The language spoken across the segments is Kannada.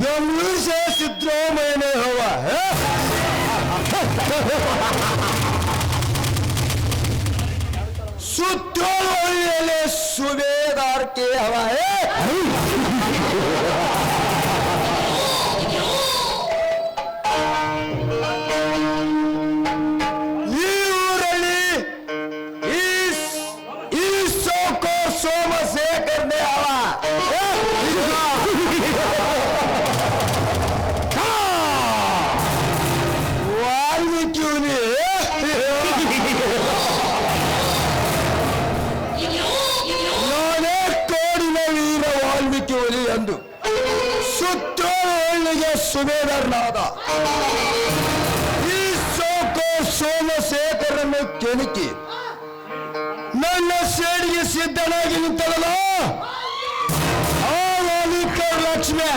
बेंगलुरु से सिद्धरामैया ने हवा है। सुत्रोले सुबेदार के हवा है। ಸುಬೇದಾರನಾದ ಈ ಸೋಮಶೇಖರನ್ನು ಕೆಣಕಿ ನನ್ನ ಸೇಡಿಗೆ ಸಿದ್ಧನಾಗಿ ನಿಂತಳಲ್ಲ ಆ ವಾಲಿಕರ್ ಲಕ್ಷ್ಮಣ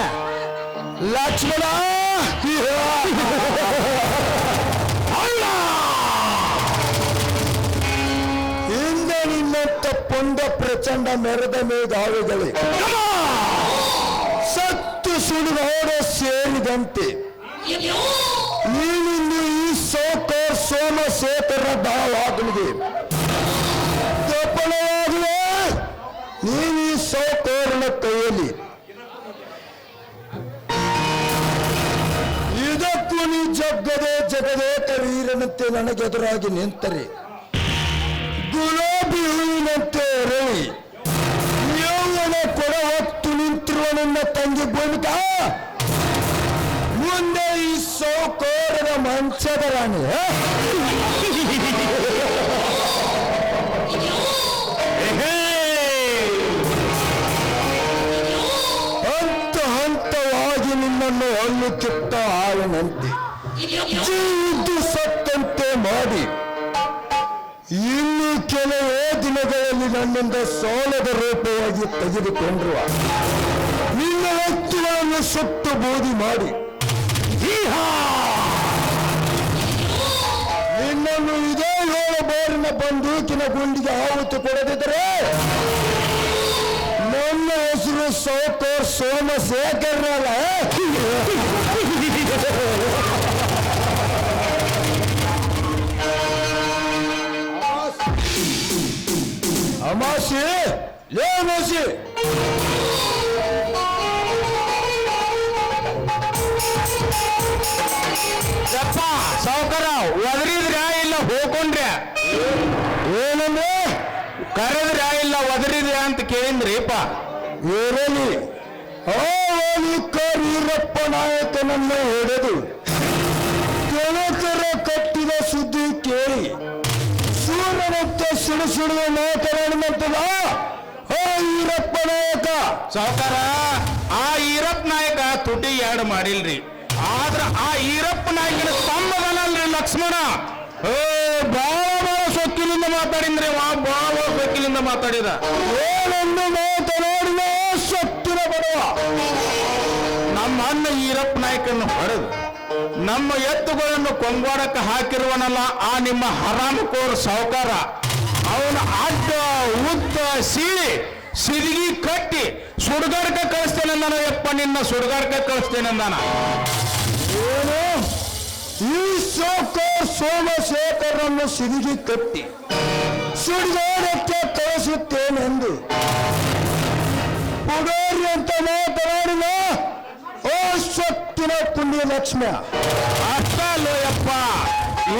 ಹಿಂದೆ ನಿನ್ನಂತ ಪುಂಡ ಪ್ರಚಂಡ ಮೆರೆದ ಮೇಧಾವಿಗಳೇ ಸತ್ತು ಸುಡುಗೋಡ ಸೇರಿದಂತೆ ನೀನಿಂದು ಈ ಸೋಮಶೇಖರ ದಾವಾಗಲಿದೆ ತಪ್ಪಳವಾಗುವೆ ನೀನು ಈ ಸೋಕೋರನ ಕೈಯಲ್ಲಿ ಇದಕ್ಕೂ ನೀ ಜಗದೇಕ ವೀರನಂತೆ ನನಗೆದುರಾಗಿ ನಿಂತರೆ ಗುಲಾಬಿ ಹೂವಿನಂತೆ ರವಿ ಯೌವನ ಕೊಡ ಹೊತ್ತು ನಿಂತಿರುವ ನನ್ನ ತಂಗಿ ಭೂಮಿಕ ಮುಂದೆ ಈ ಸೋಕೋರನ ಮಂಚದ ರಾಣಿ ಹಂತ ಹಂತವಾಗಿ ನಿನ್ನನ್ನು ಹಲ್ಲು ಕಿತ್ತ ಆಳನಂತೆ ಜೀವಿದ್ದು ಸತ್ತಂತೆ ಮಾಡಿ ಇನ್ನು ಕೆಲವೇ ದಿನಗಳಲ್ಲಿ ನನ್ನಿಂದ ಸೋಲದ ರೂಪವಾಗಿ ತೆಗೆದುಕೊಂಡ್ರುವ ನಿನ್ನ ವ್ಯಕ್ತಿಗಳನ್ನು ಸುಟ್ಟು ಬೂದಿ ಮಾಡಿ ನಿನ್ನನ್ನು ಇದೇ 7 ಬೋರಿನ ಬಂದೂಕಿನ ಗುಂಡಿಗೆ ಆಹುತಿ ಕೊಡದಿದ್ದರೆ ನನ್ನ ಹೆಸರು ಸೋಮಶೇಖರನಲ್ಲ. ಅಮಾಸಿ ಲೇ ಅಮಾಸಿ ಯಪ್ಪ ಸಾವುಕಾರ ಒದರಿದ್ರ ಇಲ್ಲ ಹೋಗ್ಕೊಂಡ್ರೆ ಏನಂದ್ರೆ ಕರೆದ್ರ ಇಲ್ಲ ಒದರಿದ್ರ ಅಂತ ಕೇಳಿದ್ರಿಪ್ಪ. ಇರಲಿ ವೀರಪ್ಪ ನಾಯಕನನ್ನು ಹೊಡೆದು ಕೆಳಕರ ಕಟ್ಟಿದ ಸುದ್ದಿ ಕೇಳಿ ಸೂರ್ಯನಂತೆ ಸಿಡಿಸಿಡುವ ಮಾತನಾಡಿದಂತದ ಈರಪ್ಪ ನಾಯಕ. ಸಾವುಕಾರ ಆ ಈರಪ್ಪ ನಾಯಕ ತುಟಿ ಎರಡು ಮಾಡಿಲ್ರಿ. ಆದ್ರ ಆ ಈರಪ್ಪ ನಾಯಕನ ತಮ್ಮದನಲ್ರಿ ಲಕ್ಷ್ಮಣ. ಬಾಳ ಸೊಕ್ಕಿನಿಂದ ಮಾತಾಡಿದ್ರಿ. ಬಾಳ ಸೊಕ್ಕಿನಿಂದ ಮಾತಾಡಿದ. ಏನೊಂದು ಮಾತನಾಡಿದ ಸೊಕ್ಕಿನ ಬಡವ ನಮ್ಮ ಅಣ್ಣ ಈರಪ್ಪ ನಾಯಕನ್ನು ಹೊಡೆದು ನಮ್ಮ ಎತ್ತುಗಳನ್ನು ಕೊಂಗ್ವಾಡಕ್ಕೆ ಹಾಕಿರುವನಲ್ಲ ಆ ನಿಮ್ಮ ಹರಾಮಕೋರ್ ಸಾವುಕಾರ ಅವನ ಅಡ್ಡ ಉದ್ದ ಸೀಳಿ ಸಿರಿಗಿ ಕಟ್ಟಿ ಸುಡುಗಾಡಕ್ಕೆ ಕಳಿಸ್ತೇನೆ ನಾನು. ಯಪ್ಪ ನಿನ್ನ ಸುಡುಗಾಡಕ್ಕೆ ಕಳಿಸ್ತೇನೆ ನಾನು. ಏನು ಈ ಸೋಮಶೇಖರನ್ನು ಸಿರಿಗಿ ಕಟ್ಟಿ ಸುಡುಗಾಡಕ್ಕೆ ಕಳಿಸುತ್ತೇನೆಂದು ಪುಡೋರಿ ಅಂತ ಮಾತನಾಡಿದ ಸೊತ್ತಿನ ಪುಣ್ಯ ಲಕ್ಷ್ಮಿ. ಅಷ್ಟ ಅಲ್ಲೋಯಪ್ಪ,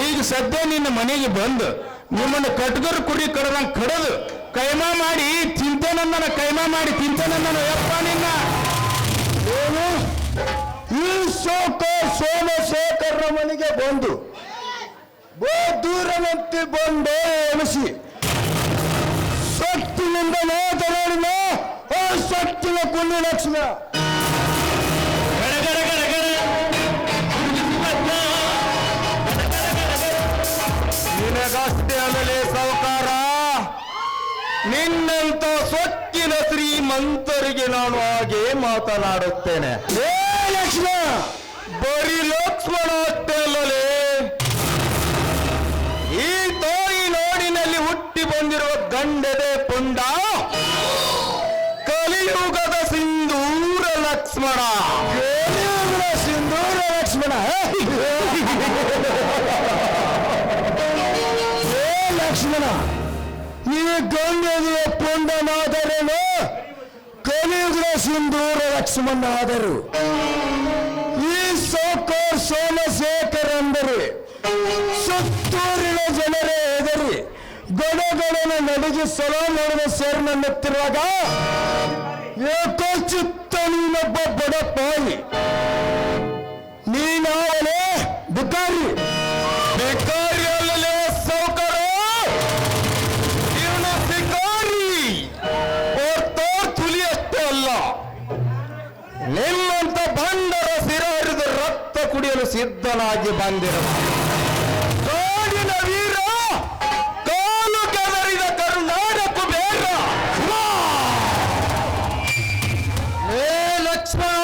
ಈಗ ಸದ್ಯ ನಿನ್ನ ಮನೆಗೆ ಬಂದು ನಿಮ್ಮನ್ನು ಕಟ್ಗರು ಕುರಿ ಕಡದಂಗೆ ಕಡದು ಕೈಮಾ ಮಾಡಿ ತಿಂತೇನಂದನ. ಕೈಮಾ ಮಾಡಿ ತಿಂತೇನಂದನ ಯಪ್ಪ ನಿನ್ನ. ಏನು ಈ ಸೋಮಶೇಖರ ಮನೆಗೆ ಬಂದು ದೂರನಂತೆ ಬಂದು ಎಣಿಸಿ ಸೊತ್ತಿನಿಂದ ಮಾತನಾಡಿದ ಸೊತ್ತಿನ ಪುಣ್ಯ ಲಕ್ಷ್ಮಿ. ನಿನಗಷ್ಟೇ ಅಲ್ಲಲೇ ಸಾವುಕಾರ, ನಿನ್ನಂತ ಸೊಕ್ಕಿನ ಶ್ರೀಮಂತರಿಗೆ ನಾನು ಹಾಗೆ ಮಾತನಾಡುತ್ತೇನೆ. ಏ ಲಕ್ಷ್ಮ, ಬರೀ ಲಕ್ಷ್ಮಣ ಅಷ್ಟೇ ಅಲ್ಲಲೇ, ಈ ತಾಯಿ ನಾಡಿನಲ್ಲಿ ಹುಟ್ಟಿ ಬಂದಿರುವ ಗಂಡದೆ ಪುಂಡ ಕಲಿಯುಗದ ಸಿಂಧೂರ ಲಕ್ಷ್ಮಣ. ಕಲಿಯುಗದ ಸಿಂಧೂರ ಲಕ್ಷ್ಮಣ. ಲಕ್ಷ್ಮಣ, ಈ ಗಂಗೆಯ ಪುಂಡನಾದರೇನು ಕಲಿಯುಗದ ಸಿಂಧೂರ ಲಕ್ಷ್ಮಣನಾದರು. ಈ ಸೋಮಶೇಖರ ಅಂದರೆ ಸುತ್ತೂರಿನ ಜನರೇ ಹೆದರಿ ಗಡಗಳನ್ನು ನಡುಗಿ ಸಲೋ ಮಾಡಿದ ಸೇರ್ನನ್ನುತ್ತಿರುವಾಗ ಏಕೋಚಿತ್ತ ನೀನೊಬ್ಬ ಬಡಪಾಯಿ, ನೀನಾವಲೇ ಭಿಕಾರಿ. ಭಿಕಾರಿ ಅಲ್ಲಲೇ ಸಾವುಕಾರ, ಇವನ ಭಿಕಾರಿ ತುಲಿ ಅಷ್ಟೇ ಅಲ್ಲ, ನಿಮ್ಮಂತ ಬಂಡರ ಸಿರ ಹಿಡಿದು ರಕ್ತ ಕುಡಿಯಲು ಸಿದ್ಧನಾಗಿ ಬಂದಿರುವ ಕಾಡಿನ ವೀರ, ಕಾಲು ಕೆದರಿದ ಕರುನಾಡಕ್ಕೂ ಬೇಡ. ಲಕ್ಷ್ಮಣ,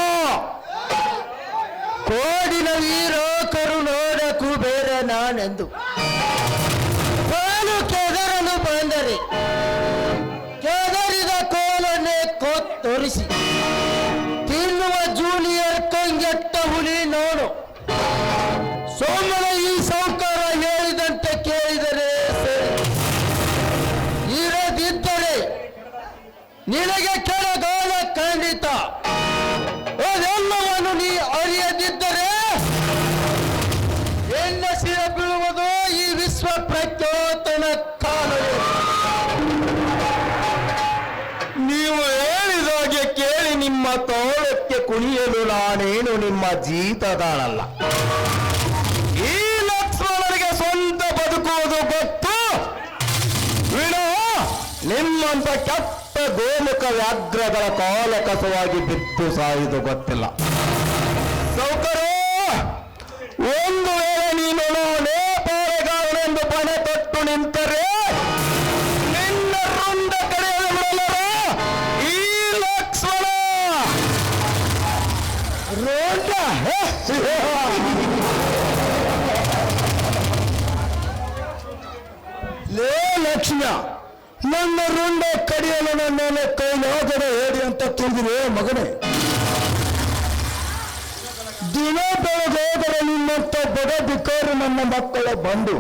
ಕೋಡಿನ ವೀರ ಕರುನಾಡಕ್ಕೂ ಬೇರೆ ನಾನೆಂದು ಕಾಲು ಕೆದರಲು ಬಂದರೆ ಕೆದರಿದ ಕೋಲನ್ನೇ ತೋರಿಸಿ ತಿನ್ನುವ ಜೂನಿಯರ್ ಕಂಗೆಟ್ಟ ಹುಲಿ ನೋಡು. ಸೋಮನ ಈ ಸಾವುಕಾರ ಹೇಳಿದಂತೆ ಕೇಳಿದರೆ ಇರದಿದ್ದರೆ ನಿನಗೆ ಕೆಳಗಾಲ ಖಂಡಿತ. ಅದೆಲ್ಲವನ್ನು ನೀ ಅರಿಯದಿದ್ದರೆ ಎನ್ನ ಸಿರ ಬೀಳುವುದು ಈ ವಿಶ್ವ ಪ್ರಖ್ಯಾತನ ಕಾಲವೇ. ನೀವು ಹೇಳಿದಾಗೆ ಕೇಳಿ ನಿಮ್ಮ ತೋಳಕ್ಕೆ ಕುಣಿಯಲು ನಾನೇನು ನಿಮ್ಮ ಜೀತದಾಳಲ್ಲ. ಈ ಲಕ್ಷ್ಮಣನಿಗೆ ಸ್ವಂತ ಬದುಕುವುದು ಗೊತ್ತು ವಿನೋ ನಿಮ್ಮಂತ ಕೆಟ್ಟ ಗೋಮುಖ ವ್ಯಾಘ್ರಗಳ ಕಾಲ ಕಸವಾಗಿ ಬಿದ್ದು ಸಾಯುವುದು ಗೊತ್ತಿಲ್ಲ. ಸೌಕರ್ಯ ಒಂದು ವೇಳೆ ನೀನು ನೇಪಾಳಗಾರನೆಂದು ಪಣೆ ತೊಟ್ಟು ನಿಂತರೆ ನಿನ್ನ ರುಂಡ ಕಡೆಯಲ್ಲ ಈ ಲಕ್ಷ್ಮಣ. ರೋಟ ಲೇ ಲಕ್ಷ್ಮ, ನನ್ನ ರುಂಡ ಕಡಿಯಲು ನನ್ನ ಕೈಲಾಗದೆ ಹೇಳಿ ಅಂತ ತಿಳಿದಿರೋ ಮಗನೇ. ದಿನ ಬೆಳಗೋದರೆ ನಿನ್ನಂತ ಬಡ ಬಿಕಾರು ನನ್ನ ಮಕ್ಕಳ ಬಂದು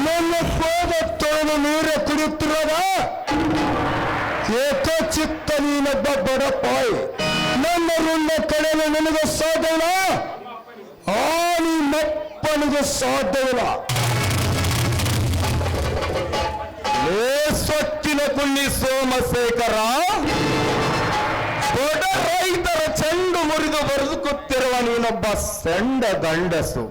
ನನ್ನ ಕೋದ ತೊಳೆದು ನೀರ ಕುಡಿಯುತ್ತಿರುವಾಗ ಏಕಚಿತ್ತ ನೀನೊಬ್ಬ ಬಡಪಾಯಿ ನನ್ನ ಋಣ ಕಳೆಯಲು ನಿನಗೆ ಸಾಧ್ಯವಿಲ್ಲ, ಆ ನಿಮ್ಮಪ್ಪನಿಗೆ ಸಾಧ್ಯವಿಲ್ಲ. ಸ್ವಚ್ಛಿನ ಕುಳ್ಳಿ ಸೋಮಶೇಖರ, ದೊಡ್ಡ ರೈತರ ಚೆಂಡು ಮುರಿದು ಬರೆದುಕೊತ್ತಿರುವ ನೀನೊಬ್ಬ ಸೆಂಡ ಗಂಡಸು.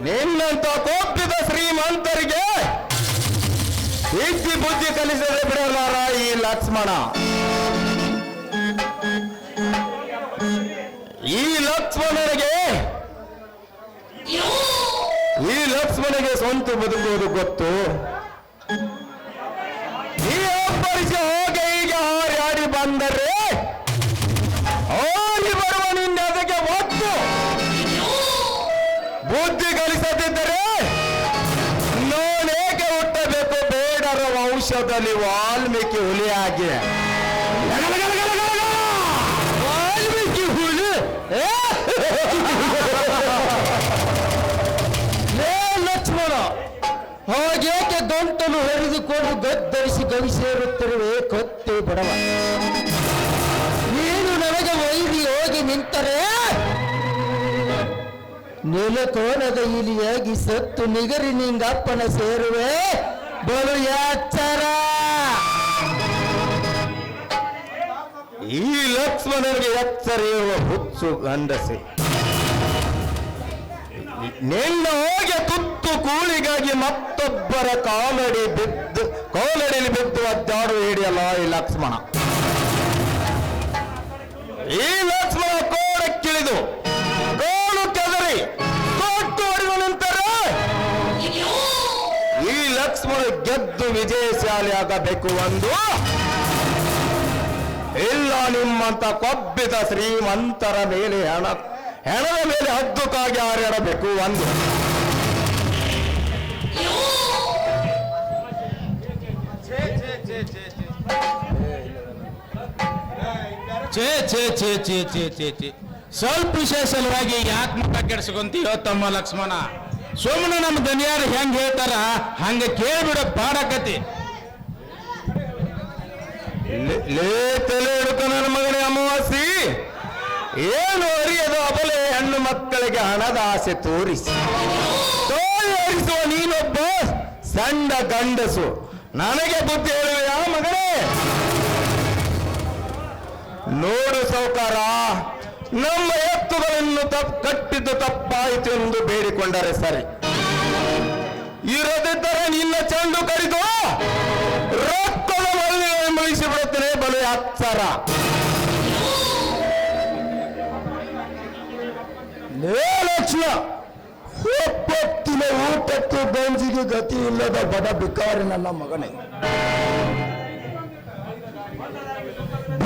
ನಿನ್ನಂತ ಕೊಬ್ಬಿದ ಶ್ರೀಮಂತರಿಗೆ ಇದ್ದಿ ಬುದ್ಧಿ ಕಲಿಸದೆ ಬಿಡಲಾರ ಈ ಲಕ್ಷ್ಮಣ. ಈ ಲಕ್ಷ್ಮಣನಿಗೆ ಸ್ವಂತ ಬದುಕುವುದು ಗೊತ್ತು. ಈ ಒಬ್ಬರಿಗೆ ಹೋಗಿ ಹೀಗೆ ಹಾರಿ ಬಂದರೆ ಓಡಿ ಬರುವ ನಿನ್ನ ಅದಕ್ಕೆ ಒತ್ತು ಬುದ್ಧಿ ಕಲಿಸದಿದ್ದರೆ ನಾನೇಕೆ ಹುಟ್ಟಬೇಕು ಬೇಡರ ವಂಶದಲ್ಲಿ ವಾಲ್ಮೀಕಿ ಹುಲಿಯಾಗಿ. ವಾಲ್ಮೀಕಿ ಹುಲಿ ಲಕ್ಷ್ಮಣ, ಹಾಗೇಕೆ ಗಂಟಲು ಹರಿದುಕೊಂಡು ಗದ್ದರಿಸಿ ಗವಿಸೇರುತ್ತಿರುವೆ ಕತ್ತೆ ಬಡವ. ನೀನು ನನಗೆ ವೈರಿ ಹೋಗಿ ನಿಂತರೆ ನೆಲಕೋಣದ ಇಲಿಯಾಗಿ ಸತ್ತು ನಿಗರಿ ನಿಂಗಪ್ಪನ ಸೇರುವೆ ಬಲು ಎಚ್ಚರ. ಈ ಲಕ್ಷ್ಮಣನಿಗೆ ಎಚ್ಚರ ಇರುವ ಹುಚ್ಚು ಗಂಡಸಿ. ನಿನ್ನ ಹೋಗಿ ತುತ್ತು ಕೂಳಿಗಾಗಿ ಮತ್ತೊಬ್ಬರ ಕಾಲಡಿಯಲ್ಲಿ ಬಿದ್ದು ಅದ್ದಾಡು ಹಿಡಿಯಲ್ಲ ಈ ಲಕ್ಷ್ಮಣ. ಈ ಲಕ್ಷ್ಮಣ ಕೋಡಕ್ಕಿಳಿದು ಗೋಳು ಕೆದರಿ ಕೊಟ್ಟು ಹೊಡೆದು ನಿಂತರೆ ಈ ಲಕ್ಷ್ಮಣ ಗೆದ್ದು ವಿಜಯಶಾಲಿ ಆಗಬೇಕು ಒಂದು, ಇಲ್ಲ ನಿಮ್ಮಂತ ಕೊಬ್ಬಿದ ಶ್ರೀಮಂತರ ಮೇಲೆ ಹೆಣದ ಮೇಲೆ ಹದ್ದುಕಾಗಿ ಹಾರಾಡಬೇಕು ಒಂದು. ಛೇ ಛೇ ಛೇ ಛೇ ಛೇ ಛೇ ಛೇ ಸ್ವಲ್ಪ ವಿಶೇಷವಾಗಿ ಯಾಕೆ ಮುಖ ಕೆಡ್ಸ್ಕೊಂತೀಯೋ ತಮ್ಮ ಲಕ್ಷ್ಮಣ? ಸುಮ್ಮನೆ ನಮ್ಮ ದನಿಯಾರು ಹೆಂಗ್ ಹೇಳ್ತಾರ ಹಂಗ ಕೇಳ್ಬಿಡ ಪಾಡಕತಿ. ಲೇ ತಲೆ ಹಿಡ್ಕ ನನ್ನ ಮಗನೇ ಅಮಾವಾಸಿ, ಏನು ಅರಿಯದು ಅಬಲೆ ಹೆಣ್ಣು ಮಕ್ಕಳಿಗೆ ಹಣದ ಆಸೆ ತೋರಿಸಿ ತೋರಿಸುವ ನೀನೊಬ್ಬ ಸಣ್ಣ ಗಂಡಸು ನನಗೆ ಬುದ್ಧಿ ಹೇಳುವೆಯಾ ಮಗನೇ? ನೋಡು ಸೌಕಾರ, ನಮ್ಮ ಎತ್ತುಗಳನ್ನು ಕಟ್ಟಿದ್ದು ತಪ್ಪಾಯಿತು ಎಂದು ಬೇಡಿಕೊಂಡರೆ ಸರಿ, ಇರದಿದ್ದರೆ ನಿನ್ನ ಚೆಂಡು ಕಡಿದು ರಕ್ತದ ಮಲ್ಲಿಗೆ ಮುಗಿಸಿಬಿಡುತ್ತೇನೆ ಬಲು ಎಚ್ಚರ. ಲಕ್ಷ್ಮ, ಒಪ್ಪತ್ತಿನ ಊಟಕ್ಕೆ ಗಂಜಿಗೆ ಗತಿ ಇಲ್ಲದ ಬಡ ಬಿಕಾರಿ ನನ್ನ ಮಗನೇ.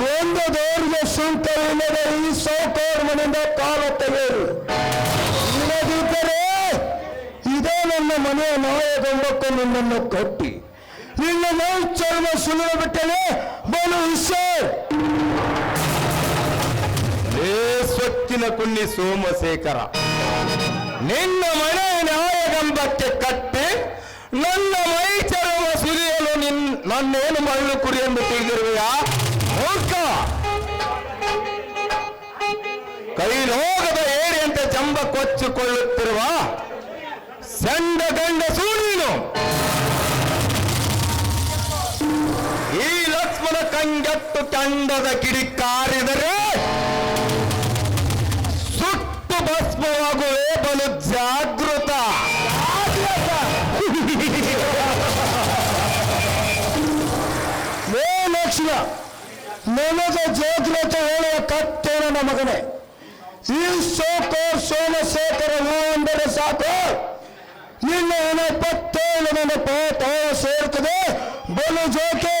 ಬಂದದವರಿಗೆ ಸುಂಕ ಇಲ್ಲದ ಈ ಸೌಕರ್ಯ ಮನೆಯಿಂದ ಕಾಲ ತೆಗೆದು ಇಲ್ಲದಿದ್ದರೆ ಇದೇ ನನ್ನ ಮನೆಯ ನಾಯಗೊಂಡಕ್ಕೆ ನಿನ್ನನ್ನು ಕಟ್ಟಿ ನಿನ್ನ ಮೈ ಚರ್ಮ ಸುಲಿದ ಬಿಟ್ಟರೆ ಬಲು ಹುಷಾರ್. ಸ್ವಚ್ಛಿನ ಕುಣ್ಣಿ ಸೋಮಶೇಖರ, ನಿನ್ನ ಮನೆ ನ್ಯಾಯಗಂಬಕ್ಕೆ ಕಟ್ಟಿ ನನ್ನ ಮೈ ಚರ್ಮ ಸುಲಿಯಲು ನನ್ನೇನು ಮಳ್ಳು ಕುರಿ ಎಂದು ತಿಳಿದಿರುವೆಯಾ? ಕೈಲೋಗದ ಏರಿಯಂತೆ ಜಂಬ ಕೊಚ್ಚಿಕೊಳ್ಳುತ್ತಿರುವ ಸಣ್ಣ ಗಂಡಸು ನೀನು. ಈ ಲಕ್ಷ್ಮಣ ಕಂಗೆಟ್ಟು ಕಂಡದ ಕಿಡಿಕಾರಿದರೆ ಸುಟ್ಟು ಭಸ್ಮವಾಗುವೆ ಬಲು ಜಾಗೃತ. ಲಕ್ಷ್ಮ, ನನಗೆ ಜಾಗೃತ ಹೇಳುವ ಕತ್ತೆ ನನ್ನ ಮಗನೇ. ಈ ಸೋಮಶೇಖರ ಅಂದರೆ ಸಾಕು, ನಿನ್ನ ಪತ್ತೇಳು ನನ್ನ ಪಾತ ಸೇರ್ತದೆ ಬಲು ಜೋಕೆ.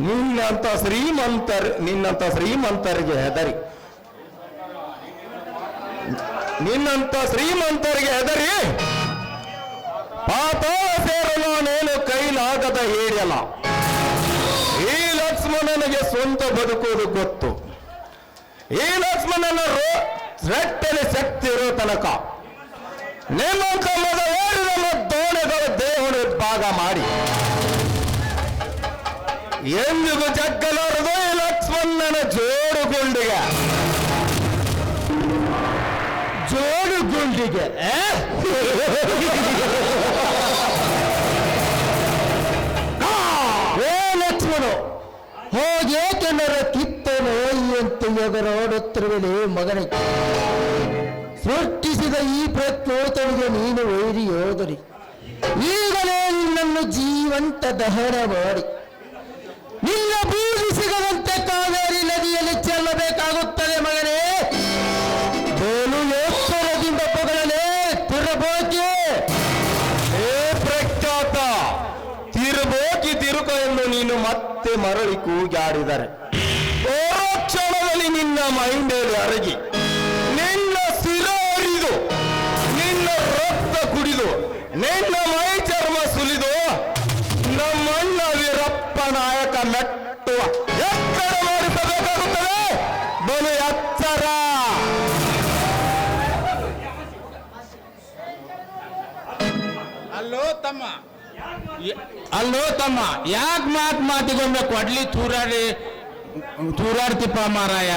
ನಿನ್ನಂತ ಶ್ರೀಮಂತರಿಗೆ ಹೆದರಿ ಪಾತ ಸೇರಲು ನೇನು ಕೈಲಾಗದ ಹೇಳಿಯಲ್ಲ. ಈ ಲಕ್ಷ್ಮಣನಿಗೆ ಸ್ವಂತ ಬದುಕುವುದು ಗೊತ್ತು. ಈ ಲಕ್ಷ್ಮಣನ ರಟ್ಟಲೆ ಶಕ್ತಿ ಇರೋ ತನಕ ನಿಮ್ಮಂತ ಮೊದಲೇರಿದ ದೋಣೆಗಳ ದೇವರ ಭಾಗ ಮಾಡಿ ಎಂದಿಗೂ ಜಗ್ಗಲಾರದು ಈ ಲಕ್ಷ್ಮಣನ ಜೋಡುಗುಂಡಿಗೆ ಲಕ್ಷ್ಮಣ ಹೋಗೇಕೆನ್ನರ ಕಿತ್ತನು ಅಂತ ಎಗರಾಡುತ್ತಿರುವಲೇ ಮಗನೇ ಸೃಷ್ಟಿಸಿದ ಈ ಪ್ರತ್ಯೋತನಿಗೆ ನೀನು ವೈರಿ ಯೋಧರಿ ಈಗಲೇ ನಿನ್ನನ್ನು ಜೀವಂತ ದಹನ ಮಾಡಿ ನಿನ್ನ ಬೂದಿ ಸಿಗದಂತೆ ಕಾವೇರಿ ನದಿಯಲ್ಲಿ ಚೆಲ್ಲಬೇಕಾಗುತ್ತದೆ ಮಗನೇ ಬೋಲು ಎತ್ತರದಿಂದ ಪೊಗಳಲೇ ತಿರಬೋಕೆ ಏ ಪ್ರಖ್ಯಾತ ತಿರುಬೋಕಿ ತಿರುಕ ಎಂದು ನೀನು ಮತ್ತೆ ಮರಳಿ ಕೂಗಾಡಿದರೆ ಓ ಕ್ಷಣದಲ್ಲಿ ನಿನ್ನ ಮೈ ಮೇಲೆ ಅರಗಿ ನಿನ್ನ ಶಿರ ಹರಿದು ನಿನ್ನ ರಕ್ತ ಕುಡಿದು ನಿನ್ನ ಮೈ ಚರ್ಮ ಸುಲಿದು ನಮ್ಮಣ್ಣ ವೀರಪ್ಪ ನಾಯಕ ಮೆಟ್ಟುವ ಎತ್ತರ ಮಾಡಿಸಬೇಕಾಗುತ್ತದೆ ಬಲು ಎತ್ತರ. ಅಲ್ಲೋ ತಮ್ಮ ಯಾಕೆ ಮಾತಿಗೊಮ್ಮೆ ಕೊಡ್ಲಿ ತೂರಾಡ್ತಿಪ್ಪ ಮಾರಾಯ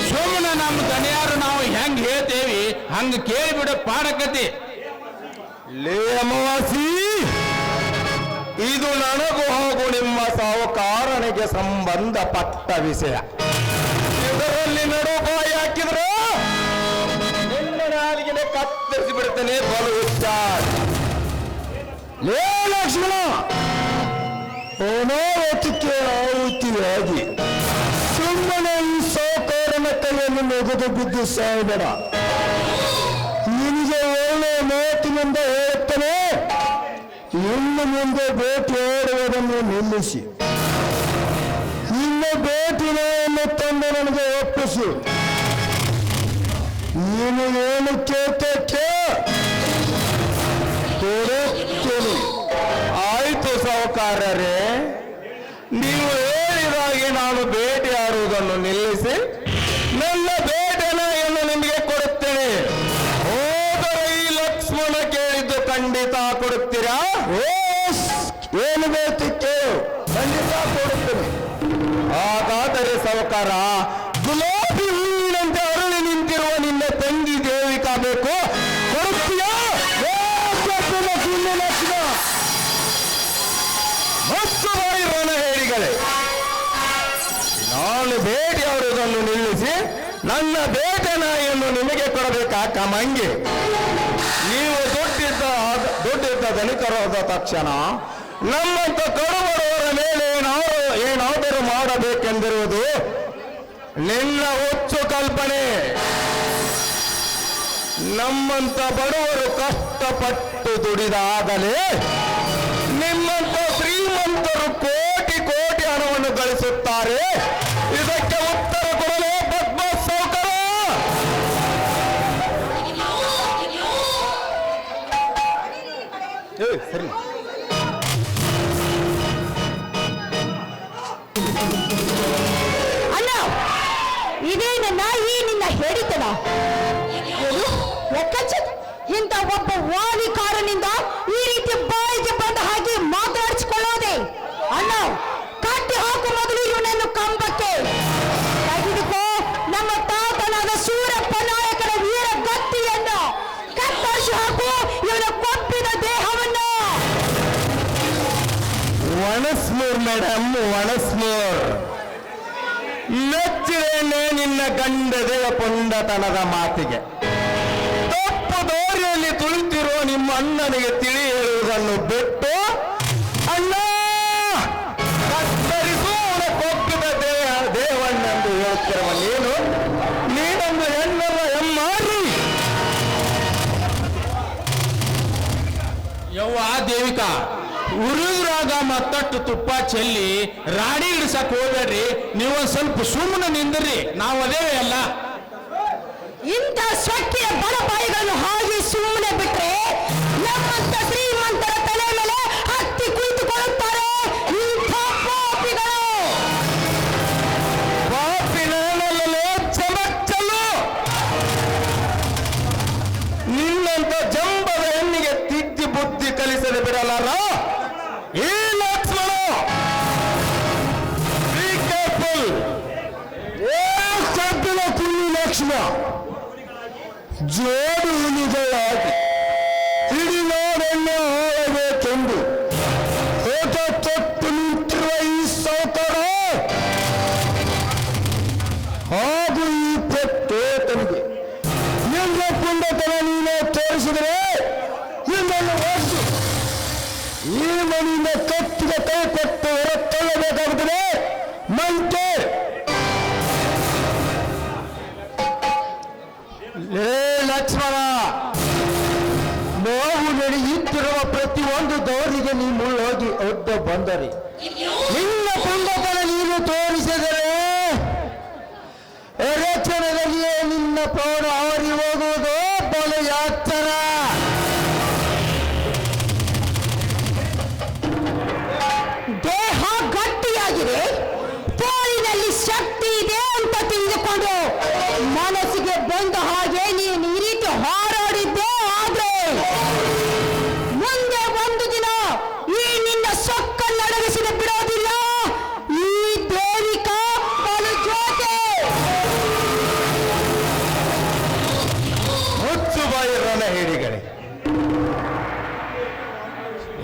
ಸುಮ್ಮನೆ ನಮ್ಮ ದನಿಯಾರು ನಾವು ಹೆಂಗ್ ಹೇಳ್ತೇವಿ ಹಂಗ ಕೇಳಿಬಿಡ ಪಾಡಕತಿ ಲೇ ಅಮಾವಾಸಿ ಇದು ನನಗೂ ಹಾಗೂ ನಿಮ್ಮ ಸಾಹುಕಾರನಿಗೆ ಸಂಬಂಧಪಟ್ಟ ವಿಷಯ ಇದರಲ್ಲಿ ನಡುಪಾಯಿ ಹಾಕಿದ್ರು ನಿನ್ನ ನಾಲಿಗೆ ಕತ್ತರಿಸಿ ಬಿಡ್ತೇನೆ ಬಲು ಹುಚ್ಚಾರ್. ಲೇ ಲಕ್ಷ್ಮಣ ಅನಾಹುತಕ್ಕೆ ಆಹುತಿಯಾಗಿ ಸುಮ್ಮನೆ ಈ ಸಾಹುಕಾರನ ಕೈಯನ್ನು ನೆಗೆದು ಬಿದ್ದು ಸಾಯಬೇಡ. ನಿನಗೆ ಒಳ್ಳೆ ಮಾತಿನಿಂದ ಹೇಳುತ್ತಾನೆ ಇನ್ನು ಮುಂದೆ ಬೇಟೆಯಾಡುವುದನ್ನು ನಿಲ್ಲಿಸಿ ನಿನ್ನ ಬೇಟಿನೆಯನ್ನು ತಂದು ನನಗೆ ಒಪ್ಪಿಸಿ. ನೀನು ಏನು ಕೇಳ್ತೇನೆ ಆಯ್ತು ಸಾಹುಕಾರರೇ, ನೀವು ಹೇಳಿದಾಗೆ ನಾನು ಬೇಟೆಯಾಡುವುದನ್ನು ನಿಲ್ಲಿಸಿ ನನ್ನ ಬೇಟೆಯನ್ನು ನಿಮಗೆ ಕೊಡುತ್ತೇನೆ. ಹೋದರೆ ಈ ಲಕ್ಷ್ಮಣ ಕೇಳಿದ್ದು ಖಂಡಿತ ಕೊಡುತ್ತೀರಾ? ಏನು ಬೇಕಿತ್ತು ಖಂಡಿತ ಕೊಡುತ್ತೇನೆ. ಹಾಗಾದರೆ ಸಾಹುಕಾರ ಗುಲಾಬಿ ಹೂವಿನಂತೆ ಅರಳಿ ನಿಂತಿರುವ ನಿನ್ನ ತಂಗಿ ದೇವಿಕಾ ಬೇಕು, ಕೊಡುತ್ತೀಯಾ? ಮತ್ತು ರಣ ಹೇಳಿಗಳೇ, ನಾನು ಬೇಟೆಯಾಡುವುದನ್ನು ನಿಲ್ಲಿಸಿ ನನ್ನ ಬೇಟೆ ನಾಯಿಯನ್ನು ನಿಮಗೆ ಕೊಡಬೇಕಾ ಕಮಂಗಿ? ನೀವು ದುಡ್ಡಿದ್ದ ಧನಿಕರಾದ ತಕ್ಷಣ ನಮ್ಮಂತ ಕಡುಬಡವರ ಮೇಲೆ ಏನಾದರೂ ಮಾಡಬೇಕೆಂದಿರುವುದು ನಿನ್ನ ಹುಚ್ಚು ಕಲ್ಪನೆ. ನಮ್ಮಂತ ಬಡವರು ಕಷ್ಟಪಟ್ಟು ದುಡಿದಾಗಲೇ ನಿಮ್ಮಂತ ಶ್ರೀಮಂತರು ಕೋಟಿ ಕೋಟಿ ಹಣವನ್ನು ಗಳಿಸುತ್ತಾರೆ. ಇದಕ್ಕೆ ಉತ್ತರ ಕೊಡಲೇ ಪದ್ಮ ಸಾಹುಕಾರ. ಸರಿ ಅಲ್ಲ, ಇದೇನನ್ನ ಈ ನಿನ್ನ ಹೇಳಿತನ ಇಂಥ ಒಬ್ಬ ವಾಲಿಕಾರನಿಂದ ಈ ರೀತಿ ಬಾಯಿಗೆ ಬಂದ ಹಾಗೆ ಮಾತಾಡಿಸಿಕೊಳ್ಳೋದೆ ಅಣ್ಣ. ಕಟ್ಟಿ ಹಾಕು ಮೊದಲು ಇವನನ್ನು ಕಂಬಕ್ಕೆ ತೆಗೆದುಕೋ. ನಮ್ಮ ತಾತನಾದ ಸೂರಪ್ಪ ನಾಯಕರ ವೀರ ಗತ್ತಿಯನ್ನು ಕತ್ತರಿಸಿ ಹಾಕು ಇವನ ಕೊಬ್ಬಿದ ದೇಹವನ್ನು. ಒಣಸ್ಮೂರ್ ಮೇಡಮ್, ಒಣಸ್ಮೂರ್. ಮೆಚ್ಚಿರೇನೆ ನಿನ್ನ ಗಂಡದೆಯ ಪುಂಡತನದ ಮಾತಿಗೆ. ತಪ್ಪು ದಾರಿಯಲ್ಲಿ ತುಳಿತಿರೋ ನಿಮ್ಮ ಅಣ್ಣನಿಗೆ ತಿಳಿ ಹೇಳುವುದನ್ನು ಬಿಟ್ಟು ಅಣ್ಣ ಕತ್ತರಿಸು ಅವನ ಕೊಬ್ಬಿದ ದೇವಣ್ಣೆಂದು ಹೇಳ್ತಿರುವ ನೀನೊಂದು ಹೆಣ್ಣಲ್ಲ ಹೆಮ್ಮಾರಿ. ಯವ್ವ ದೇವಿಕಾ, ಉರಿದ್ರಾಗ ಮತ್ತಷ್ಟು ತುಪ್ಪ ಚೆಲ್ಲಿ ರಾಡಿ ಇಡ್ಸಕ್ ಹೋಗ್ಬೇಡ್ರಿ. ನೀವೊಂದ್ ಸ್ವಲ್ಪ ಸುಮ್ಮನೆ ನಿಂದ್ರಿ, ನಾವು ಅದೇವೇ ಅಲ್ಲ. ಇಂಥ ಸ್ವಕ್ಕಿಯ ಬಡಪಾಯಿಗಳನ್ನು ಹಾಗೆ ಸುಮ್ಮನೆ ಬಿಟ್ರೆ ನಮ್ಮಂತ ಶ್ರೀಮಂತರ ತಲೆ ಮೇಲೆ ಹತ್ತಿ ಕುಳಿತುಕೊಳ್ಳುತ್ತಾರೆ ಇಂಥ ಪಾಪಿಗಳು. ಪಾಪಿನಲ್ಲೇ ಕ್ಷಮ ಜೋಡು ಹುಲಿಗಳಾಗಿ ಇಡೀ ನಾಡನ್ನು ಆಳಬೇಕೆಂದು ಓಟ ತೊಟ್ಟು ನಿಂತಿರುವ ಈ ಸೌಕರ ಹಾಗೂ ಈ ಪ್ರತ್ಯೇಕನಿಗೆ ನಿನ್ನ ಪುಂಡತನ ನೀನು ತೋರಿಸಿದರೆ ನಿನ್ನನ್ನು ಒದ್ದು ಈ ಮನೆಯಿಂದ ಕತ್ತಿಗೆ ಕೈ ಕೊಟ್ಟು ಹೊರತಳ್ಳಬೇಕಾಗುತ್ತದೆ. ಮಂಟೆ ಲೇ ಲಕ್ಷ್ಮಣ, ನೋವು ನಡೆಯುತ್ತಿರುವ ಪ್ರತಿಯೊಂದು ದೌರಿಗೆ ನೀ ಮುಳ್ಳೋಗಿ ಒಡ್ಡ ಬಂದರೆ ನಿನ್ನ ಪುಂಡತನ ನೀನು ತೋರಿಸಿದರೆ ರಚನೆಯಲ್ಲಿಯೇ ನಿನ್ನ ಪ್ರಾಣ ಆರಿ ಹೋಗುವುದು ಬಲಯಾತ್ತರ. ದೇಹ ಗಟ್ಟಿಯಾಗಿದೆ, ತೋಳಿನಲ್ಲಿ ಶಕ್ತಿ ಇದೆ ಅಂತ ತಿಳಿದುಕೊಂಡು ಮನಸ್ಸಿಗೆ ಬಂದ ಹಾಗೆ ನೀನು ಈ ರೀತಿ ಹಾರಾಡಿದ್ದೆ. ಆದ್ರೆ ಮುಂದೆ ಒಂದು ದಿನ ಈ ನಿನ್ನ ಸೊಕ್ಕನ್ನು ಅಡಗಿಸಿದ ಬಿಡೋದಿಲ್ಲ ಈ ದೇವಿಕಾ ಬಲು ಜೋತೆ. ಮುಚ್ಚು ಬಾಯಿ ರಣ ಹೇಳಿಗಳೆ.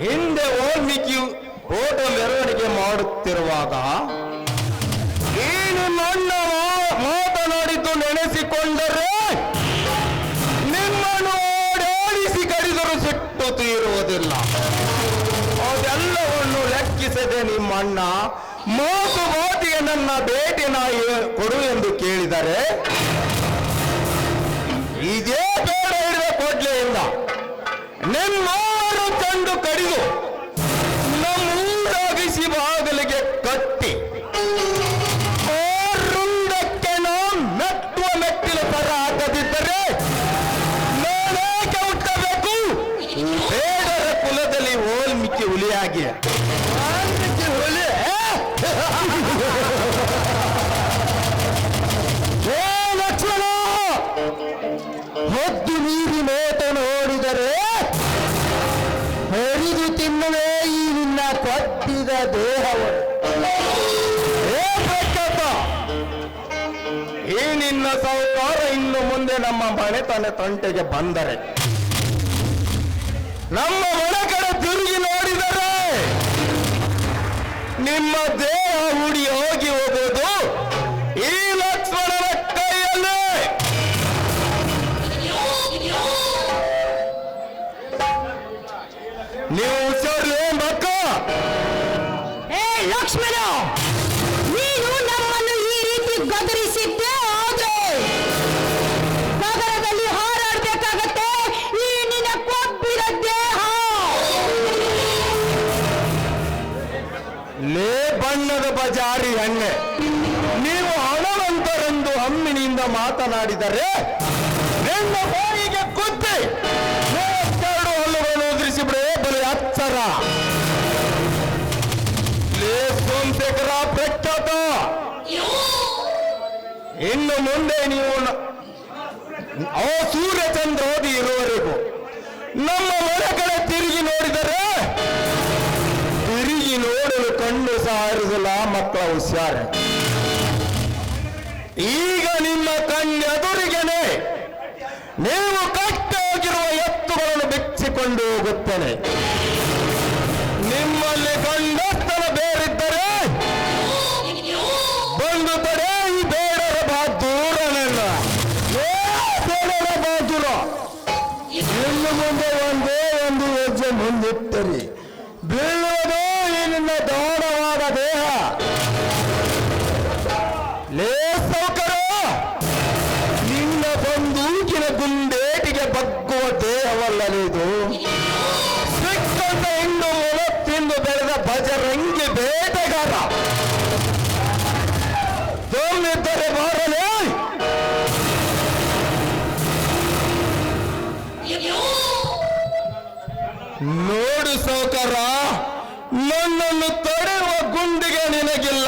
ಹಿಂದೆ ವಾಲ್ಮೀಕಿ ಓಟ ಮೆರವಣಿಗೆ ಮಾಡುತ್ತಿರುವಾಗ ನೀನು ನನ್ನ ಮಾತನಾಡಿದ್ದು ನೆನೆಸಿಕೊಂಡರೆ ನಿಮ್ಮನ್ನು ಓಡಾಡಿಸಿ ಕಡಿದರೂ ಸಿಟ್ಟು ತೀರುವುದಿಲ್ಲ. ಅದೆಲ್ಲವನ್ನು ಲೆಕ್ಕಿಸದೆ ನಿಮ್ಮಣ್ಣ ಮಾತಿಗೆ ನನ್ನ ಭೇಟಿ ನಾಯಿ ಕೊಡು ಎಂದು ಕೇಳಿದರೆ ಇದೇ ಬೇಡ ಹಿಡಿದ ಕೊಡ್ಲೆಯಿಂದ ನಿಮ್ಮಾರು ತಂದು ಕಡಿದು ನಮ್ಮೂರಾಗಿಸಿ ಬಾಗಿಲಿಗೆ ಕಟ್ಟಿ ರುಂಡಕ್ಕೆ ನಾವು ಮೆಟ್ಟುವ ಮೆಟ್ಟಿಲ ತರ ಹಾಕದಿದ್ದರೆ ನಾನೇಕೆ ಹುಟ್ಟಬೇಕು? ಬೇಡರ ಕುಲದಲ್ಲಿ ವಾಲ್ಮೀಕಿ ಹುಲಿಯಾಗಿ ಹುಲಿ ಲಕ್ಷ್ಮಣ, ಹೊದ್ದು ನೀರಿ ನೋಟ ನೋಡಿದರೆ ಹರಿದು ತಿನ್ನುವೆ ಈ ನಿನ್ನ ಕೊಟ್ಟಿದ ದೇಹವನ್ನು. ಈ ನಿನ್ನ ಸೌಕಾರ ಇನ್ನು ಮುಂದೆ ನಮ್ಮ ಮನೆತನ ತಂಟೆಗೆ ಬಂದರೆ ನಮ್ಮ ಮನೆ ಕಡೆ ತಿರುಗಿ ನೋಡಿದರೆ ನಿಮ್ಮ ದೇಹ ಹುಡಿ ಹೋಗಿ ಹೋಗುವುದು ಈ ಲಕ್ಷ್ಮಣನ ಕೈಯಲ್ಲಿ. ನೀವು ಹುಷಾರ್ಲಿ ಮಕ್ಕ. ಏ ಲಕ್ಷ್ಮಣ, ನೀನು ನಮ್ಮನ್ನು ಈ ರೀತಿ ಗದರಿಸಿದ್ದೆ. ಆದ್ರೆ ನಗರದಲ್ಲಿ ಹಾರಾಡ್ಬೇಕಾಗತ್ತೆ ಈ ನಿನ್ನ ಕೊಬ್ಬಿದ ದೇಹ. ಲೇ ಬಣ್ಣದ ಬಜಾರಿ ಹಣ್ಣೆ, ನೀವು ಹಣವಂತರೆಂದು ಹಮ್ಮಿನಿಂದ ಮಾತನಾಡಿದರೆ ನಿಮ್ಮ ಬಾಯಿಗೆ ಕುತ್ತಿ ಮೂವತ್ತೆರಡು ಹಲ್ಲುಗಳನ್ನು ಉದುರಿಸಿಬಿಡೇ ಬರೀ ಅಚ್ಚರ. ಲೇ ಸೋಮಶೇಖರ ಪ್ರಖ್ಯಾತ, ಇನ್ನು ಮುಂದೆ ನೀವು ಸೂರ್ಯಚಂದ್ರೋದಿ ಇರುವವರೆಗೂ ನಮ್ಮ ಮನೆ ಕಡೆ ತಿರುಗಿ ನೋಡಿದರೆ ತಿರುಗಿ ನೋಡಲು ಕಣ್ಣು ಸಹ ಹರಿಸಲ್ಲ ಮಕ್ಕಳ ಹುಷಾರ. ಈಗ ನಿಮ್ಮ ಕಣ್ಣೆದುರಿಗೆನೆ ನೀವು ಕಟ್ಟಿ ಹೋಗಿರುವ ಎತ್ತುಗಳನ್ನು ಬೆಚ್ಚಿಕೊಂಡು ಹೋಗುತ್ತೇನೆ. ನಿಮ್ಮಲ್ಲಿ ಗಂಡಸ್ತನ ಬೇರಿದ್ದರೆ ಬಂದು ತಡೆ ಈ ಬೇಡರ ಬಹದ್ದೂರನಲ್ಲ. ಬೇಡರ ಬಾಜುರ ಇನ್ನು ಮುಂದೆ ಒಂದೇ ಒಂದು ಹೆಜ್ಜೆ ಮುಂದಿಟ್ಟರಿ ಬೀಳುವುದು ಈ ನಿನ್ನ ದಾಢವಾದ ದೇಹ. ಲೇ ಸೌಕರ, ನಿನ್ನ ಬಂದೂಕಿನ ಗುಂಡೇಟಿಗೆ ಬಗ್ಗುವ ದೇಹವಲ್ಲಲಿದು. ಸಿಕ್ಕಂತ ಹಿಂಡು ಮೊಲತ್ತಿಂದು ಬೆಳೆದ ಬಜರಂಗಿ ಬೇಟೆಗಾರ. ಸೋಮಿದ್ದರೆ ಬಾರಲೇ. ನೋಡು ಸೌಕರ, ನನ್ನನ್ನು ತಡೆಯುವ ಗುಂಡಿಗೆ ನಿನಗಿಲ್ಲ.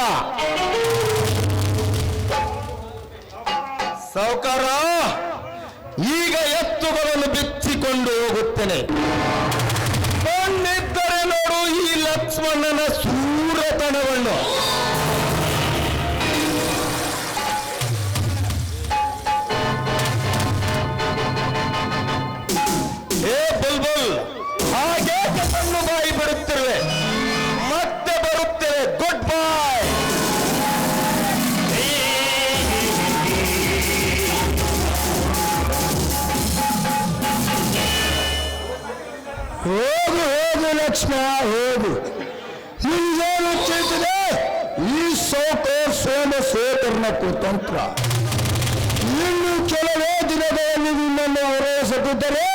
ಸೌಕರ, ಈಗ ಎತ್ತುಗಳನ್ನು ಬಿಚ್ಚಿಕೊಂಡು ಹೋಗುತ್ತೇನೆ. ಕಣ್ಣಿದ್ದರೆ ನೋಡು ಈ ಲಕ್ಷ್ಮಣನ ಸೂರತನವನ್ನು. ಲಕ್ಷ್ಮ ಹೋಗು. ನಿಮಗೇನು ತಿಳಿದಿದೆ ಈ ಸೌಕರ್ ಸೋಮಶೇಖರನ ಕುತಂತ್ರ. ಇನ್ನು ಕೆಲವೇ ದಿನಗಳಲ್ಲಿ ನಿನ್ನನ್ನು ಹೊರಸದಿದ್ದರೆ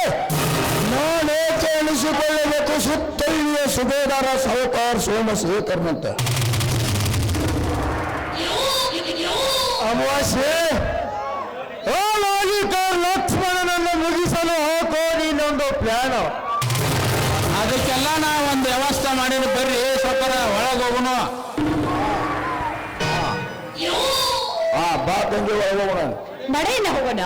ನಾನೇಕೆ ಅನಿಸಿಕೊಳ್ಳಬೇಕು ಸುತ್ತಳಿಯ ಸುಬೇದಾರ ಸೌಕಾರ್ ಸೋಮಶೇಖರನಂತೆ. ಅಮಾವಾಸ್ಯೆ ಲಕ್ಷ್ಮಣನನ್ನು ಮುಗಿಸಲು ಹಾಕೋ ನೀನೊಂದು ಪ್ಲಾನ್. ಅದಕ್ಕೆಲ್ಲ ನಾವು ಒಂದು ವ್ಯವಸ್ಥೆ ಮಾಡಿದ್ರೆ ಬರ್ರಿ ಸ್ವಲ್ಪ ಒಳಗೆ ಹೋಗೋಣ. ಬಾ ತಂಗಿ ಒಳಗೆ ಹೋಗೋಣ. ನಡೆಯಿಂದ ಹೋಗೋಣ.